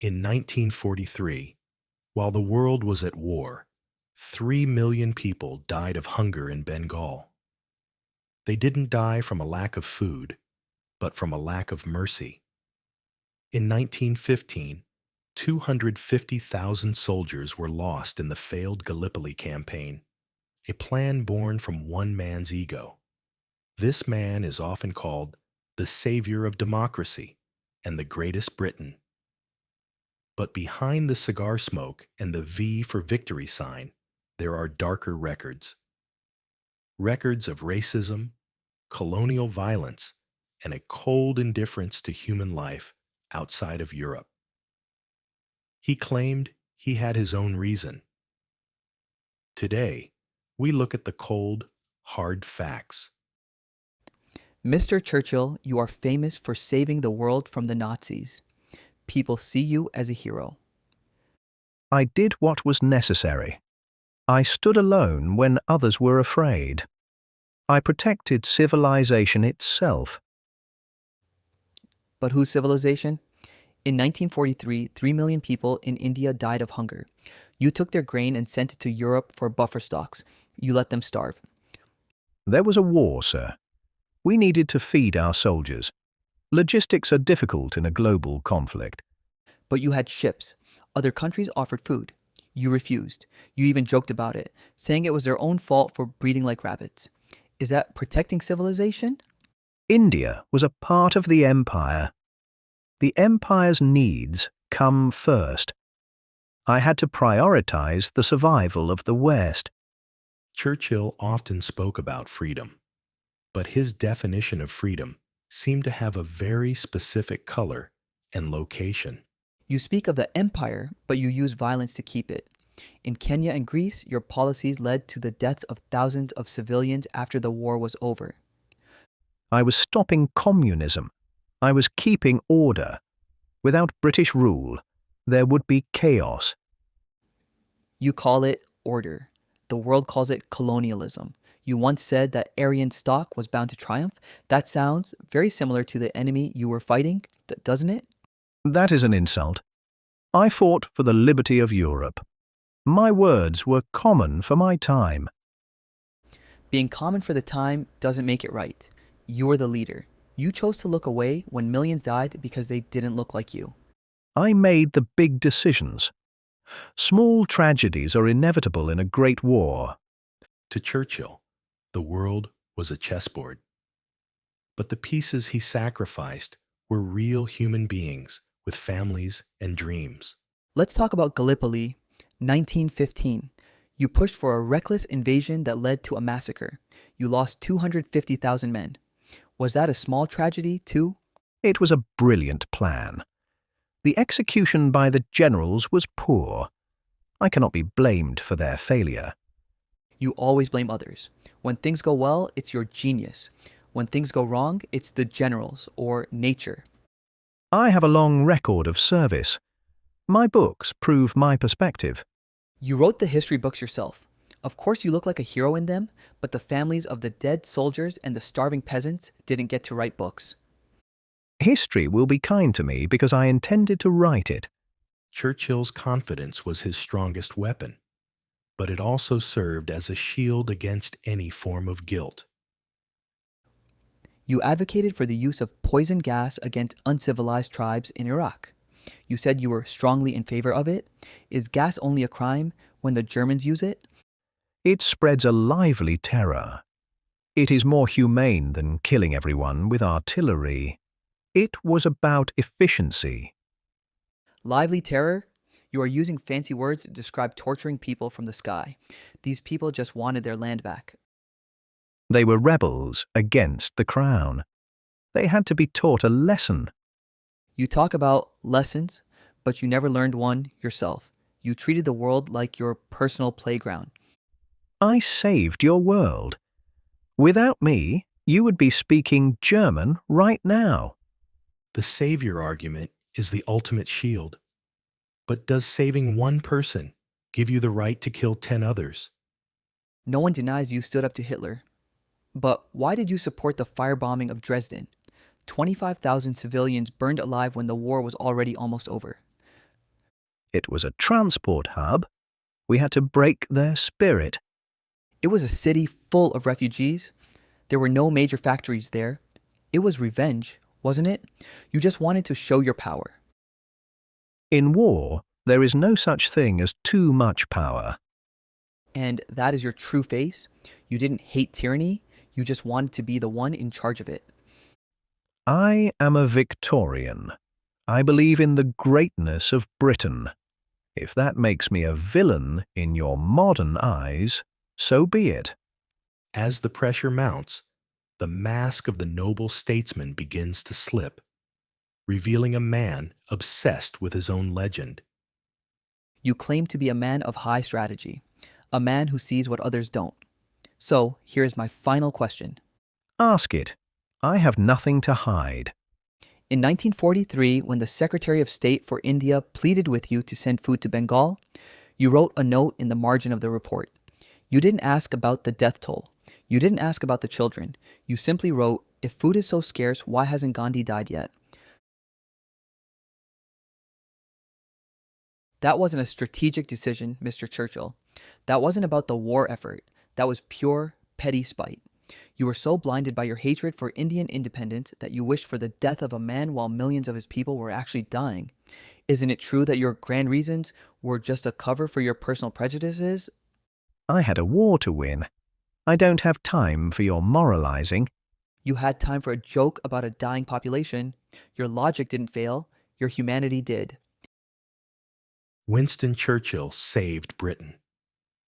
In 1943, while the world was at war, 3 million people died of hunger in Bengal. They didn't die from a lack of food, but from a lack of mercy. In 1915, 250,000 soldiers were lost in the failed Gallipoli campaign, a plan born from one man's ego. This man is often called the savior of democracy and the greatest Briton. But behind the cigar smoke and the V for victory sign, there are darker records. Records of racism, colonial violence, and a cold indifference to human life outside of Europe. He claimed he had his own reason. Today, we look at the cold, hard facts. Mr. Churchill, you are famous for saving the world from the Nazis. People see you as a hero. I did what was necessary. I stood alone when others were afraid. I protected civilization itself. But whose civilization? In 1943, 3 million people in India died of hunger. You took their grain and sent it to Europe for buffer stocks. You let them starve. There was a war, sir. We needed to feed our soldiers. Logistics are difficult in a global conflict. But you had ships. Other countries offered food. You refused. You even joked about it, saying it was their own fault for breeding like rabbits. Is that protecting civilization? India was a part of the empire. The empire's needs come first. I had to prioritize the survival of the West. Churchill often spoke about freedom, but his definition of freedom seemed to have a very specific color and location. You speak of the empire, but you use violence to keep it. In Kenya and Greece, your policies led to the deaths of thousands of civilians after the war was over. I was stopping communism. I was keeping order. Without British rule, there would be chaos. You call it order. The world calls it colonialism. You once said that Aryan stock was bound to triumph. That sounds very similar to the enemy you were fighting, doesn't it? That is an insult. I fought for the liberty of Europe. My words were common for my time. Being common for the time doesn't make it right. You were the leader. You chose to look away when millions died because they didn't look like you. I made the big decisions. Small tragedies are inevitable in a great war. To Churchill, the world was a chessboard. But the pieces he sacrificed were real human beings with families and dreams. Let's talk about Gallipoli, 1915. You pushed for a reckless invasion that led to a massacre. You lost 250,000 men. Was that a small tragedy, too? It was a brilliant plan. The execution by the generals was poor. I cannot be blamed for their failure. You always blame others. When things go well, it's your genius. When things go wrong, it's the generals or nature. I have a long record of service. My books prove my perspective. You wrote the history books yourself. Of course you look like a hero in them, but the families of the dead soldiers and the starving peasants didn't get to write books. History will be kind to me because I intended to write it. Churchill's confidence was his strongest weapon, but it also served as a shield against any form of guilt. You advocated for the use of poison gas against uncivilized tribes in Iraq. You said you were strongly in favor of it. Is gas only a crime when the Germans use it? It spreads a lively terror. It is more humane than killing everyone with artillery. It was about efficiency. Lively terror? You are using fancy words to describe torturing people from the sky. These people just wanted their land back. They were rebels against the crown. They had to be taught a lesson. You talk about lessons, but you never learned one yourself. You treated the world like your personal playground. I saved your world. Without me, you would be speaking German right now. The savior argument is the ultimate shield. But does saving one person give you the right to kill 10 others? No one denies you stood up to Hitler. But why did you support the firebombing of Dresden? 25,000 civilians burned alive when the war was already almost over. It was a transport hub. We had to break their spirit. It was a city full of refugees. There were no major factories there. It was revenge, wasn't it? You just wanted to show your power. In war, there is no such thing as too much power. And that is your true face. You didn't hate tyranny. You just wanted to be the one in charge of it. I am a Victorian. I believe in the greatness of Britain. If that makes me a villain in your modern eyes, so be it. As the pressure mounts, the mask of the noble statesman begins to slip, revealing a man obsessed with his own legend. You claim to be a man of high strategy, a man who sees what others don't. So, here is my final question. Ask it. I have nothing to hide. In 1943, when the Secretary of State for India pleaded with you to send food to Bengal, you wrote a note in the margin of the report. You didn't ask about the death toll. You didn't ask about the children. You simply wrote, if food is so scarce, why hasn't Gandhi died yet? That wasn't a strategic decision, Mr. Churchill. That wasn't about the war effort. That was pure, petty spite. You were so blinded by your hatred for Indian independence that you wished for the death of a man while millions of his people were actually dying. Isn't it true that your grand reasons were just a cover for your personal prejudices? I had a war to win. I don't have time for your moralizing. You had time for a joke about a dying population. Your logic didn't fail. Your humanity did. Winston Churchill saved Britain.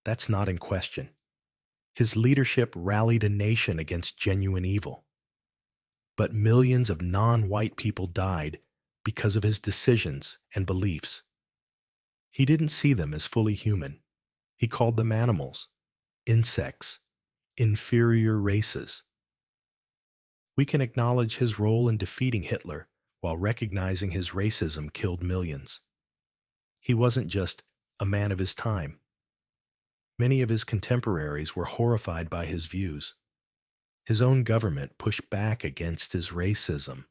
That's not in question. His leadership rallied a nation against genuine evil. But millions of non-white people died because of his decisions and beliefs. He didn't see them as fully human. He called them animals, insects, inferior races. We can acknowledge his role in defeating Hitler while recognizing his racism killed millions. He wasn't just a man of his time. Many of his contemporaries were horrified by his views. His own government pushed back against his racism.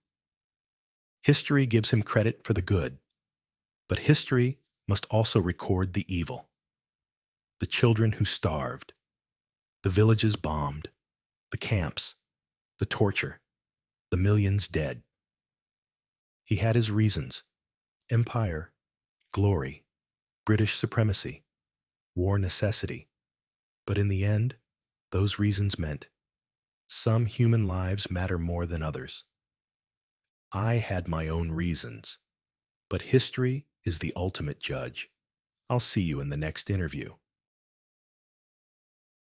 History gives him credit for the good, but history must also record the evil. The children who starved, the villages bombed, the camps, the torture, the millions dead. He had his reasons: empire, glory, British supremacy, war necessity. But in the end, those reasons meant some human lives matter more than others. I had my own reasons, but history is the ultimate judge. I'll see you in the next interview.